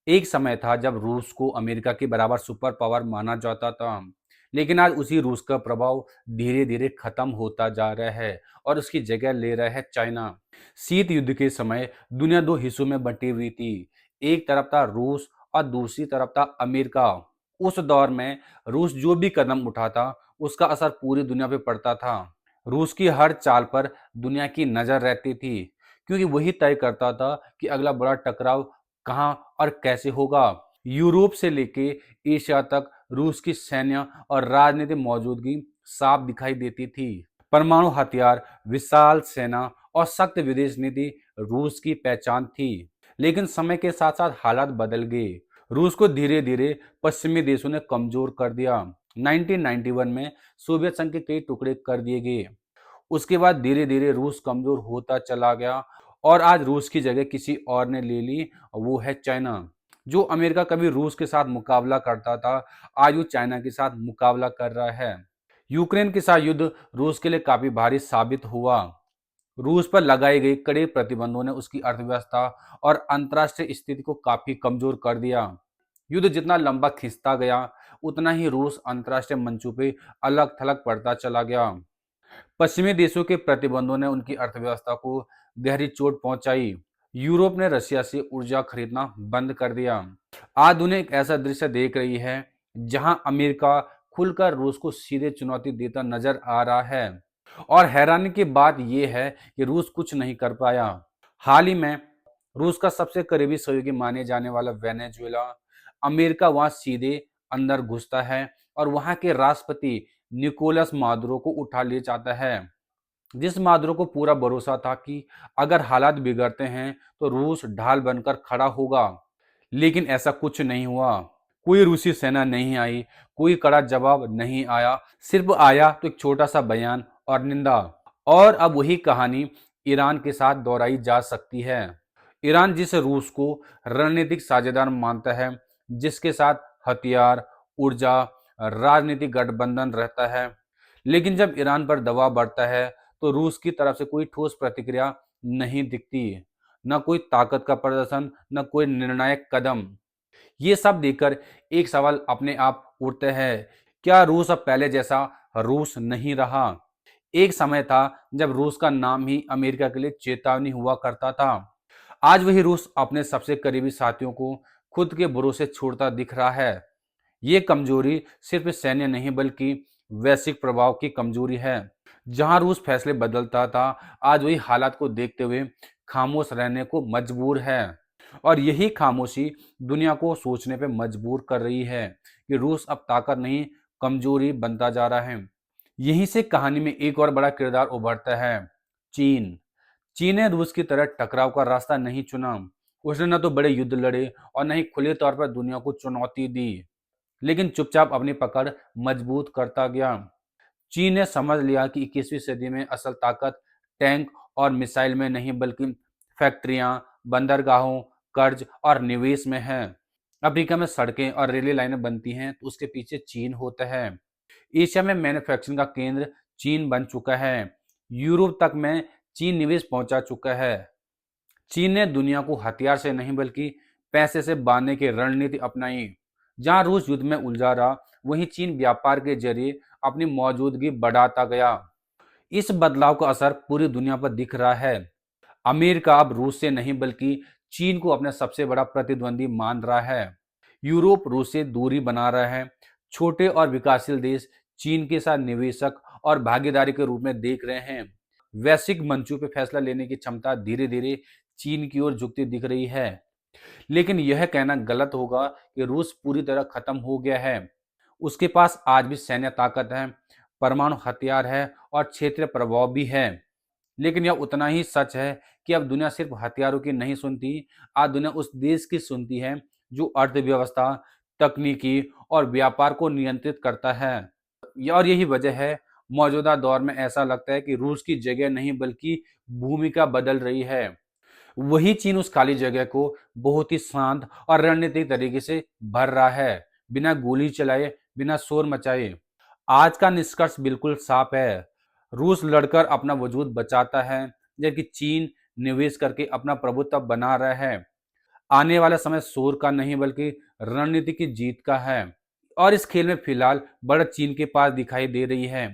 एक समय था जब रूस को अमेरिका के बराबर सुपर पावर माना जाता था, लेकिन आज उसी रूस का प्रभाव धीरे धीरे खत्म होता जा रहा है और उसकी जगह ले रहा है चाइना। शीत युद्ध के समय दुनिया दो हिस्सों में बंटी हुई थी। एक तरफ था रूस और दूसरी तरफ था अमेरिका। उस दौर में रूस जो भी कदम उठाता उसका असर पूरी दुनिया पे पड़ता था। रूस की हर चाल पर दुनिया की नजर रहती थी, क्योंकि वही तय करता था कि अगला बड़ा टकराव कहाँ और कैसे होगा। यूरोप से लेके एशिया तक रूस की सैन्य और राजनीतिक मौजूदगी साफ दिखाई देती थी। परमाणु हथियार, विशाल सेना और सख्त विदेश नीति रूस की पहचान थी। लेकिन समय के साथ साथ हालात बदल गए। रूस को धीरे धीरे पश्चिमी देशों ने कमजोर कर दिया। 1991 में सोवियत संघ के कई टुकड़े कर दिए गए। उसके बाद धीरे धीरे रूस कमजोर होता चला गया और आज रूस की जगह किसी और ने ले ली। वो है चाइना। जो अमेरिका कभी रूस के साथ मुकाबला करता था, आज वो चाइना के साथ मुकाबला कर रहा है। यूक्रेन के साथ युद्ध रूस के लिए काफी भारी साबित हुआ। रूस पर लगाए गए कड़े प्रतिबंधों ने उसकी अर्थव्यवस्था और अंतर्राष्ट्रीय स्थिति को काफी कमजोर कर दिया। युद्ध जितना लंबा खिंचता गया, उतना ही रूस अंतर्राष्ट्रीय मंचों पे अलग थलग पड़ता चला गया। पश्चिमी देशों के प्रतिबंधों ने उनकी अर्थव्यवस्था को गहरी चोट पहुंचाई। यूरोप ने रशिया से ऊर्जा खरीदना बंद कर दिया। आज दुनिया एक ऐसा दृश्य देख रही है जहां अमेरिका खुलकर रूस को सीधे चुनौती देता नजर आ रहा है। और हैरानी की बात यह है कि रूस कुछ नहीं कर पाया। हाल ही में रूस का सबसे करीबी सहयोगी माने जाने वाला वेनेजुएला, अमेरिका वहां सीधे अंदर घुसता है और वहां के राष्ट्रपति निकोलस मादुरो को उठा ले जाता है। जिस मादुरो को पूरा भरोसा था कि अगर हालात बिगड़ते हैं तो रूस ढाल बनकर खड़ा होगा, लेकिन ऐसा कुछ नहीं हुआ। कोई रूसी सेना नहीं आई, कोई कड़ा जवाब नहीं आया, सिर्फ आया तो एक छोटा सा बयान और निंदा। और अब वही कहानी ईरान के साथ दोहराई जा सकती है। ईरान जिसे रूस को रणनीतिक साझेदार मानता है, जिसके साथ हथियार, ऊर्जा, राजनीतिक गठबंधन रहता है, लेकिन जब ईरान पर दबाव बढ़ता है तो रूस की तरफ से कोई ठोस प्रतिक्रिया नहीं दिखती। न कोई ताकत का प्रदर्शन, न कोई निर्णायक कदम। ये सब देखकर एक सवाल अपने आप उठते हैं, क्या रूस अब पहले जैसा रूस नहीं रहा? एक समय था जब रूस का नाम ही अमेरिका के लिए चेतावनी हुआ करता था। आज वही रूस अपने सबसे करीबी साथियों को खुद के भरोसे छोड़ता दिख रहा है। ये कमजोरी सिर्फ सैन्य नहीं बल्कि वैश्विक प्रभाव की कमजोरी है। जहां रूस फैसले बदलता था, आज वही हालात को देखते हुए खामोश रहने को मजबूर है। और यही खामोशी दुनिया को सोचने पे मजबूर कर रही है कि रूस अब ताकत नहीं, कमजोरी बनता जा रहा है। यहीं से कहानी में एक और बड़ा किरदार उभरता है, चीन। चीन ने रूस की तरह टकराव का रास्ता नहीं चुना। उसने न तो बड़े युद्ध लड़े और न ही खुले तौर पर दुनिया को चुनौती दी, लेकिन चुपचाप अपनी पकड़ मजबूत करता गया। चीन ने समझ लिया कि 21वीं सदी में असल ताकत टैंक और मिसाइल में नहीं बल्कि फैक्ट्रियां, बंदरगाहों, कर्ज और निवेश में है। अफ्रीका में सड़कें और रेलवे लाइनें बनती हैं तो उसके पीछे चीन होता है। एशिया में मैन्युफैक्चरिंग का केंद्र चीन बन चुका है। यूरोप तक में चीन निवेश पहुंचा चुका है। चीन ने दुनिया को हथियार से नहीं बल्कि पैसे से बांधने की रणनीति अपनाई। जहां रूस युद्ध में उलझा रहा, वहीं चीन व्यापार के जरिए अपनी मौजूदगी बढ़ाता गया। इस बदलाव का असर पूरी दुनिया पर दिख रहा है। अमेरिका अब रूस से नहीं बल्कि चीन को अपना सबसे बड़ा प्रतिद्वंदी मान रहा है। यूरोप रूस से दूरी बना रहा है। छोटे और विकासशील देश चीन के साथ निवेशक और भागीदारी के रूप में देख रहे हैं। वैश्विक मंचों पर फैसला लेने की क्षमता धीरे धीरे चीन की ओर झुकती दिख रही है। लेकिन यह कहना गलत होगा कि रूस पूरी तरह खत्म हो गया है। उसके पास आज भी सैन्य ताकत है, परमाणु हथियार है और क्षेत्रीय प्रभाव भी है। लेकिन यह उतना ही सच है कि अब दुनिया सिर्फ हथियारों की नहीं सुनती, आज दुनिया उस देश की सुनती है जो अर्थव्यवस्था, तकनीकी और व्यापार को नियंत्रित करता है। और यही वजह है मौजूदा दौर में ऐसा लगता है कि रूस की जगह नहीं बल्कि भूमिका बदल रही है। वही चीन उस खाली जगह को बहुत ही शांत और रणनीतिक तरीके से भर रहा है, बिना गोली चलाए, बिना शोर मचाए। आज का निष्कर्ष बिल्कुल साफ है, रूस लड़कर अपना वजूद बचाता है, जबकि चीन निवेश करके अपना प्रभुत्व बना रहा है। आने वाला समय शोर का नहीं बल्कि रणनीति की जीत का है और इस खेल में फिलहाल बढ़त चीन के पास दिखाई दे रही है।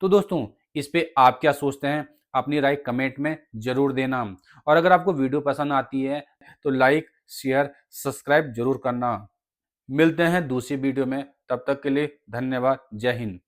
तो दोस्तों, इस पे आप क्या सोचते हैं? अपनी राय कमेंट में जरूर देना और अगर आपको वीडियो पसंद आती है तो लाइक, शेयर, सब्सक्राइब जरूर करना। मिलते हैं दूसरी वीडियो में, तब तक के लिए धन्यवाद। जय हिंद।